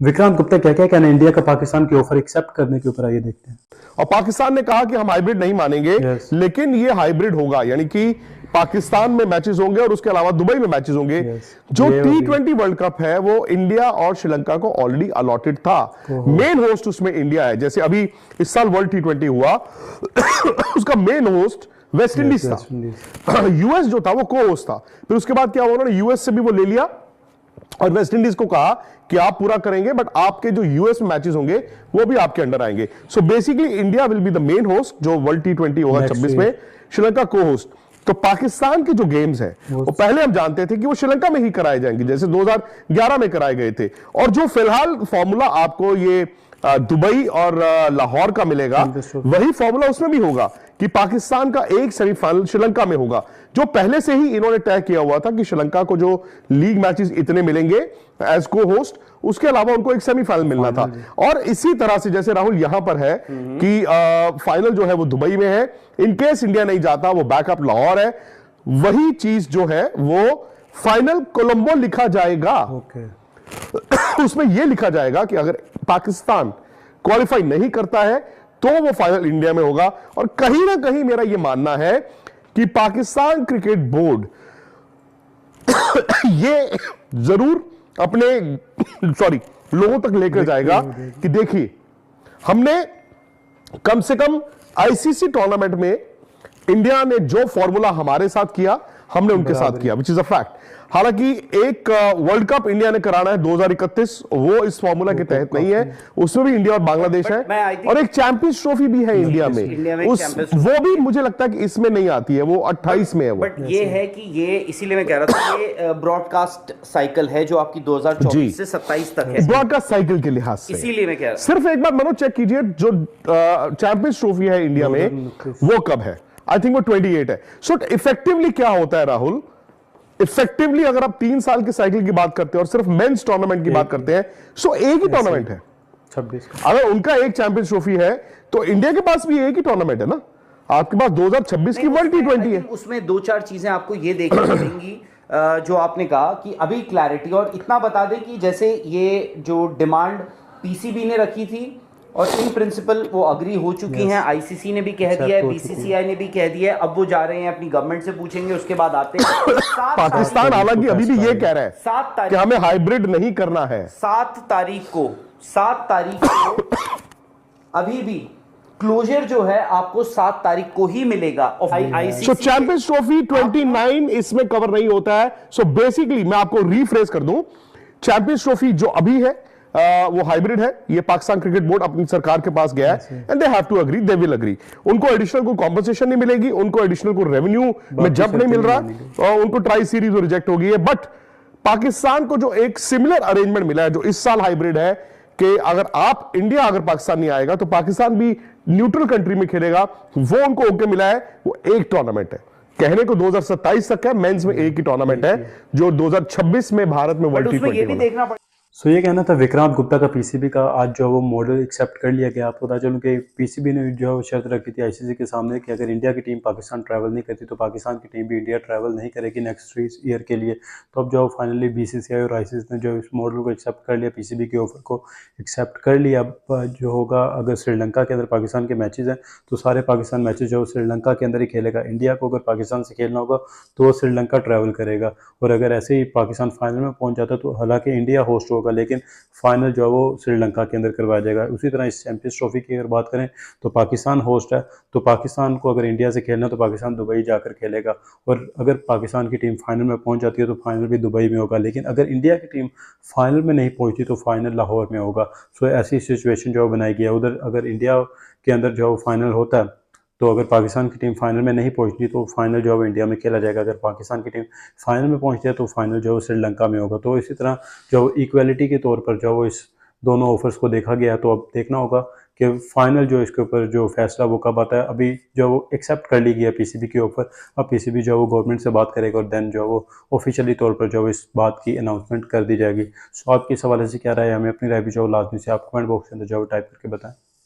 विक्रांत गुप्ता क्या क्या कहना है इंडिया का पाकिस्तान के ऑफर एक्सेप्ट करने के ऊपर, आइए देखते हैं। और पाकिस्तान ने कहा कि हम हाइब्रिड नहीं मानेंगे, लेकिन ये हाइब्रिड होगा, यानी कि पाकिस्तान में मैचेस होंगे और उसके अलावा दुबई में मैचेस होंगे। जो T20 वर्ल्ड कप है वो इंडिया और श्रीलंका को ऑलरेडी अलॉटेड था। मेन होस्ट उसमें इंडिया है। जैसे अभी इस साल वर्ल्ड T20 हुआ उसका मेन होस्ट वेस्ट इंडीज था, यूएस जो था वो को होस्ट था। फिर उसके बाद क्या हुआ, उन्होंने यूएस से भी वो ले लिया और वेस्ट इंडीज को कहा कि आप पूरा करेंगे, बट आपके जो यूएस में मैचेस होंगे वो भी आपके अंडर आएंगे। So basically India will be the main host जो वर्ल्ड T20 होगा 26 में, श्रीलंका को होस्ट। तो पाकिस्तान के जो गेम्स हैं वो पहले हम जानते थे कि वो श्रीलंका में ही कराए जाएंगे, जैसे 2011 में कराए गए थे। और जो फिलहाल फॉर्मूला आपको ये दुबई और लाहौर का मिलेगा, वही फॉर्मूला उसमें भी होगा कि पाकिस्तान का एक सेमीफाइनल श्रीलंका में होगा, जो पहले से ही इन्होंने तय किया हुआ था कि श्रीलंका को जो लीग मैचेस इतने मिलेंगे एज को होस्ट, उसके अलावा उनको एक सेमीफाइनल मिलना था। और इसी तरह से जैसे राहुल यहां पर है कि फाइनल जो है वो दुबई में है, इनकेस इंडिया नहीं जाता वो बैकअप लाहौर है। वही चीज जो है वो फाइनल कोलंबो लिखा जाएगा। उसमें यह लिखा जाएगा कि अगर पाकिस्तान क्वालिफाई नहीं करता है तो वो फाइनल इंडिया में होगा। और कहीं ना कहीं मेरा यह मानना है कि पाकिस्तान क्रिकेट बोर्ड ये जरूर अपने लोगों तक लेकर जाएगा कि देखिए, हमने कम से कम आईसीसी टूर्नामेंट में इंडिया ने जो फॉर्मूला हमारे साथ किया हमने उनके साथ किया, विच इज अ फैक्ट। हालांकि एक वर्ल्ड कप इंडिया ने कराना है 2031, वो इस फॉर्मूला के तहत नहीं है, उसमें भी इंडिया और बांग्लादेश है। और एक चैंपियंस ट्रॉफी भी है इंडिया में, वो भी मुझे लगता है कि इसमें नहीं आती है, वो 28 में है। वो बट ये है कि ये, इसीलिए मैं कह रहा था, ये ब्रॉडकास्ट साइकिल है जो आपकी 2024 से 27 तक है, ब्रॉडकास्ट साइकिल के लिहाज से। इसीलिए मैं कह रहा हूं, सिर्फ एक बार मनोज चेक कीजिए, जो चैंपियंस ट्रॉफी है इंडिया में वो कब है, आई थिंक वो 28 है। सो इफेक्टिवली क्या होता है राहुल, इफेक्टिवली अगर आप 3 साल की साइकिल की बात करते हैं और सिर्फ मेंस टूर्नामेंट की बात करते हैं, सो एक ही टूर्नामेंट है 26। अगर उनका एक चैंपियंस ट्रॉफी है तो इंडिया के पास भी एक ही टूर्नामेंट है ना। आपके पास 2026 की वर्ल्ड T20 है। उसमें 2-4 चीजें आपको ये देखनी पड़ेंगी जो आपने कहा कि अभी क्लैरिटी, और इतना बता दें कि जैसे ये जो डिमांड पीसीबी ने रखी थी और इन प्रिंसिपल वो अग्री हो चुकी हैं, आईसीसी ने भी कह दिया है, बीसीसीआई ने भी कह दिया है, अब वो जा रहे हैं अपनी गवर्नमेंट से पूछेंगे, उसके बाद आते हैं। पाकिस्तान हालांकि अभी भी ये कह रहा है 7 तारीख कि हमें हाइब्रिड नहीं करना है। 7 तारीख को अभी भी क्लोजर जो है आपको 7 तारीख को ही मिलेगा। सो चैंपियंस ट्रॉफी 29 इसमें कवर नहीं होता है। सो बेसिकली मैं आपको रीफ्रेज कर दूं, चैंपियंस ट्रॉफी जो अभी है वो हाइब्रिड है। ये पाकिस्तान क्रिकेट बोर्ड अपनी सरकार के पास गया है and they have to agree, they will agree. उनको एडिशनल को कॉम्पनसेशन नहीं मिलेगी, उनको एडिशनल को रेवेन्यू में जंप नहीं मिल रहा, और उनको ट्राई सीरीज रिजेक्ट हो गई है। बट पाकिस्तान को जो एक सिमिलर अरेंजमेंट मिला है जो इस साल हाइब्रिड है, कि अगर आप इंडिया अगर पाकिस्तान नहीं आएगा तो पाकिस्तान भी न्यूट्रल कंट्री में खेलेगा, वो उनको ओके मिला है। वो एक टूर्नामेंट है, कहने को 2027 तक है, मेंस में एक ही टूर्नामेंट है जो 2026 में भारत में वर्ल्ड T20 होगा। सो ये कहना था विक्रांत गुप्ता का पीसीबी का। आज जो वो मॉडल एक्सेप्ट कर लिया गया। आपको बता चलूं कि पीसीबी ने जो शर्त रखी थी आईसीसी के सामने कि अगर इंडिया की टीम पाकिस्तान ट्रैवल नहीं करती तो पाकिस्तान की टीम भी इंडिया ट्रैवल नहीं करेगी नेक्स्ट 3 ईयर के लिए। तो अब जो फाइनली बीसीसीआई और आईसीसी ने जो इस मॉडल को एक्सेप्ट कर लिया, पीसीबी के ऑफर को एक्सेप्ट कर लिया। अब जो होगा, अगर श्रीलंका के अंदर पाकिस्तान के मैचेज़ हैं तो सारे पाकिस्तान मैचेज जो श्रीलंका के अंदर ही खेलेगा। इंडिया को अगर पाकिस्तान से खेलना होगा तो वो श्रीलंका ट्रैवल करेगा। और अगर ऐसे ही पाकिस्तान फाइनल में पहुँच जाता तो हालांकि इंडिया होस्ट होगा, लेकिन फाइनल जो है वो श्रीलंका के अंदर करवाया जाएगा। उसी तरह इस चैंपियंस ट्रॉफी की अगर बात करें तो पाकिस्तान होस्ट है, तो पाकिस्तान को अगर इंडिया से खेलना है तो पाकिस्तान दुबई जाकर खेलेगा। और अगर पाकिस्तान की टीम फाइनल में पहुंच जाती है तो फाइनल भी दुबई में होगा। लेकिन अगर इंडिया की टीम फाइनल में नहीं पहुंचती तो फाइनल लाहौर में होगा। सो ऐसी सिचुएशन जो बनाई गई है। उधर अगर इंडिया के अंदर जो फाइनल होता है तो अगर पाकिस्तान की टीम फाइनल में नहीं पहुंचती तो फाइनल जो है इंडिया में खेला जाएगा। अगर पाकिस्तान की टीम फाइनल में पहुंचती है तो फाइनल जो है श्रीलंका में होगा। तो इसी तरह जो इक्वलिटी के तौर पर जो इस दोनों ऑफर्स को देखा गया, तो अब देखना होगा कि फाइनल जो इसके ऊपर जो फैसला वो कब आता है। अभी जो वो एक्सेप्ट कर ली गई है पीसीबी की ऑफर, अब पीसीबी जो वो गवर्नमेंट से बात करेगा और देन जो वो ऑफिशियली तौर पर जो इस बात की अनाउंसमेंट कर दी जाएगी। सो आपकी इस हवाले से क्या राय है, हमें अपनी राय भी जो लाजमी से आप कमेंट बॉक्स के अंदर जो टाइप करके बताएं।